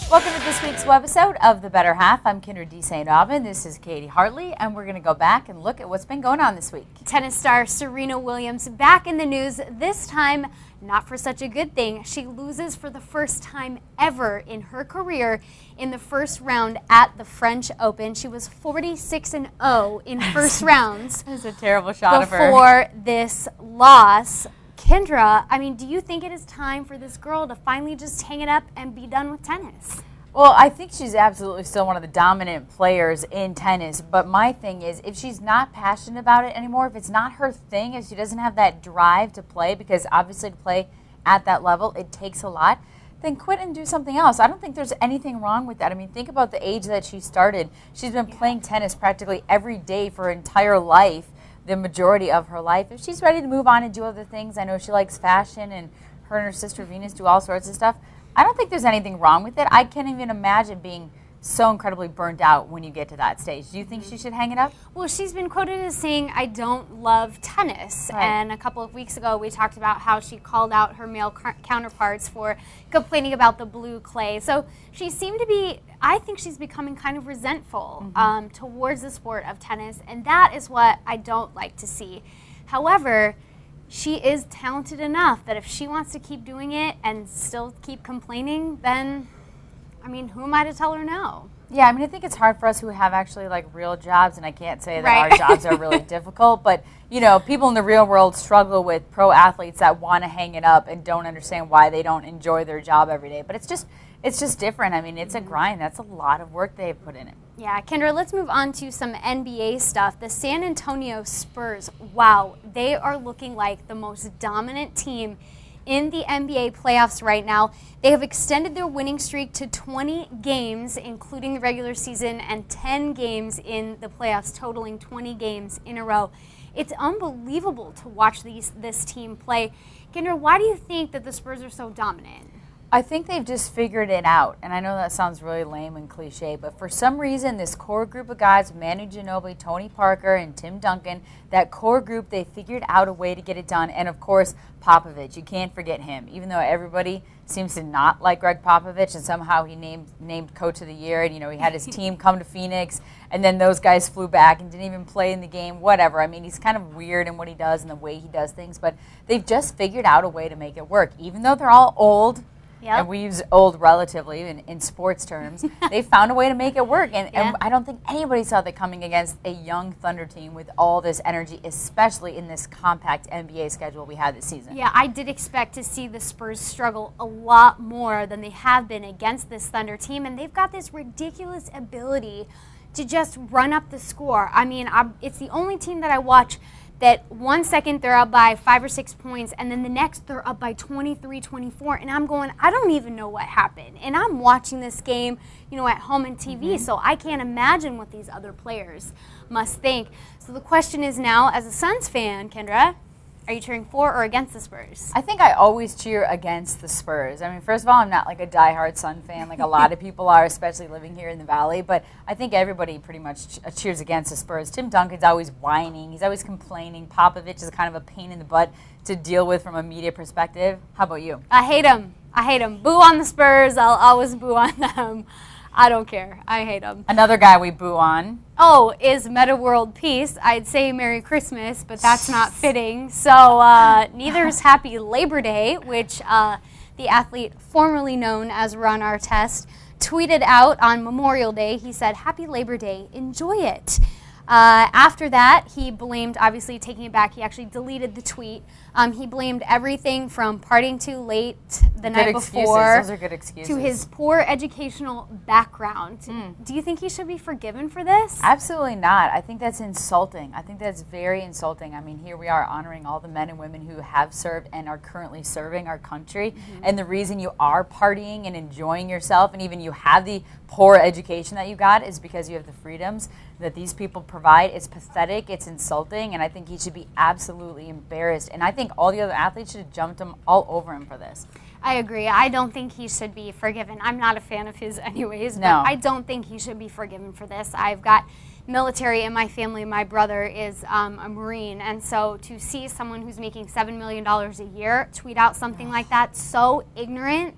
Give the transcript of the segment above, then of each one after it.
Welcome to this week's webisode of The Better Half. I'm Kendra D. St. Aubin. This is Katie Hartley, and we're going to go back and look at what's been going on this week. Tennis star Serena Williams back in the news, this time not for such a good thing. She loses for the first time ever in her career in the first round at the French Open. She was 46-0 in first rounds. It was a terrible shot of her. Before this loss. Kendra, I mean, do you think it is time for this girl to finally just hang it up and be done with tennis? Well, I think she's absolutely still one of the dominant players in tennis, but my thing is, if she's not passionate about it anymore, if it's not her thing, if she doesn't have that drive to play, because obviously to play at that level, it takes a lot, then quit and do something else. I don't think there's anything wrong with that. I mean, think about the age that she started. She's been playing tennis practically every day for her entire life, the majority of her life. If she's ready to move on and do other things, I know she likes fashion, and her and her sister Venus do all sorts of stuff. I don't think there's anything wrong with it. I can't even imagine being so incredibly burnt out when you get to that stage. Do you think she should hang it up? Well, she's been quoted as saying, "I don't love tennis." Right. And a couple of weeks ago, we talked about how she called out her male counterparts for complaining about the blue clay. So she seemed to be, I think she's becoming kind of resentful towards the sport of tennis, and that is what I don't like to see. However, she is talented enough that if she wants to keep doing it and still keep complaining, then, I mean, who am I to tell her no? Yeah, I mean, I think it's hard for us who have actually like real jobs, and I can't say that our jobs are really difficult, but you know, people in the real world struggle with pro athletes that want to hang it up and don't understand why they don't enjoy their job every day. But it's just different. I mean, it's a grind. That's a lot of work they've put in it. Yeah, Kendra, let's move on to some NBA stuff. The San Antonio Spurs, wow, they are looking like the most dominant team in the NBA playoffs right now. They have extended their winning streak to 20 games, including the regular season, and 10 games in the playoffs, totaling 20 games in a row. It's unbelievable to watch this team play. Kendra, why do you think that the Spurs are so dominant? I think they've just figured it out, and I know that sounds really lame and cliche, but for some reason, this core group of guys, Manu Ginobili, Tony Parker, and Tim Duncan, that core group, they figured out a way to get it done, and of course, Popovich. You can't forget him, even though everybody seems to not like Greg Popovich, and somehow he named Coach of the Year, and you know, he had his team come to Phoenix, and then those guys flew back and didn't even play in the game, whatever. I mean, he's kind of weird in what he does and the way he does things, but they've just figured out a way to make it work, even though they're all old. Yep. And we use old relatively in sports terms. They found a way to make it work. And I don't think anybody saw that coming against a young Thunder team with all this energy, especially in this compact NBA schedule we had this season. Yeah, I did expect to see the Spurs struggle a lot more than they have been against this Thunder team. And they've got this ridiculous ability to just run up the score. I mean, it's the only team that I watch that 1 second they're up by 5 or 6 points, and then the next they're up by 23, 24, and I'm going, I don't even know what happened. And I'm watching this game, you know, at home on TV, so I can't imagine what these other players must think. So the question is now, as a Suns fan, Kendra, are you cheering for or against the Spurs? I think I always cheer against the Spurs. I mean, first of all, I'm not like a diehard Sun fan like a lot of people are, especially living here in the Valley. But I think everybody pretty much cheers against the Spurs. Tim Duncan's always whining. He's always complaining. Popovich is kind of a pain in the butt to deal with from a media perspective. How about you? I hate him. I hate him. Boo on the Spurs. I'll always boo on them. I don't care. I hate them. Another guy we boo on. Oh, is Meta World Peace. I'd say Merry Christmas, but that's not fitting. So neither is Happy Labor Day, which the athlete formerly known as Ron Artest tweeted out on Memorial Day. He said, "Happy Labor Day. Enjoy it." After that, he blamed, obviously taking it back, he actually deleted the tweet. He blamed everything from partying too late the night before Those are good excuses. to his poor educational background. Do you think he should be forgiven for this? Absolutely not. I think that's insulting. I think that's very insulting. I mean, here we are honoring all the men and women who have served and are currently serving our country. And the reason you are partying and enjoying yourself, and even you have the poor education that you got, is because you have the freedoms that these people provide. It's pathetic, it's insulting, and I think he should be absolutely embarrassed. And I think all the other athletes should have jumped him all over him for this. I agree. I don't think he should be forgiven. I'm not a fan of his anyways, but I don't think he should be forgiven for this. I've got military in my family. My brother is a Marine, and so to see someone who's making $7 million a year tweet out something like that, so ignorant,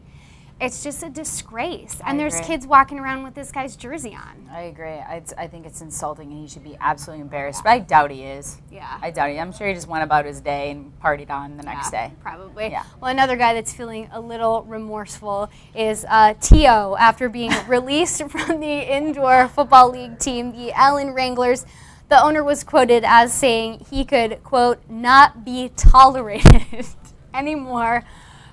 It's just a disgrace. I And there's agree. kids walking around with this guy's jersey on. I agree. I think it's insulting, and he should be absolutely embarrassed. But I doubt he is. Yeah. I doubt he. I'm sure he just went about his day and partied on the next day. Probably. Yeah. Well, another guy that's feeling a little remorseful is Teeio, after being released from the indoor football league team, the Allen Wranglers. The owner was quoted as saying he could, quote, not be tolerated anymore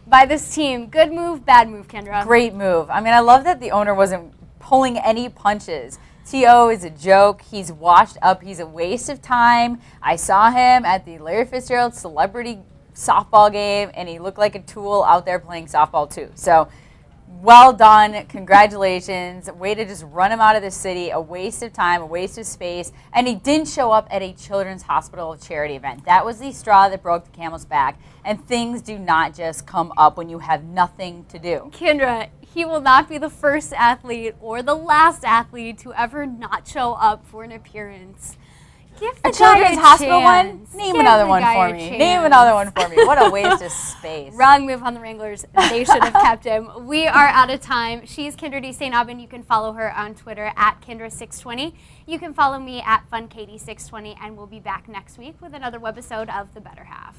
by this team. Good move, bad move, Kendra. Great move. I mean, I love that the owner wasn't pulling any punches. Teeio is a joke. He's washed up. He's a waste of time. I saw him at the Larry Fitzgerald celebrity softball game, and he looked like a tool out there playing softball too. So, well done. Congratulations. Way to just run him out of the city. A waste of time, a waste of space. And he didn't show up at a children's hospital charity event. That was the straw that broke the camel's back. And things do not just come up when you have nothing to do. Kendra, he will not be the first athlete or the last athlete to ever not show up for an appearance. Give the A children's guy a hospital one? chance. Name Give another the one guy for a me. chance. Name another one for me. What a waste of space. Wrong move on the Wranglers. They should have kept him. We are out of time. She's Kendra D. St. Aubin. You can follow her on Twitter at Kendra620. You can follow me at FunKatie620, and we'll be back next week with another webisode of The Better Half.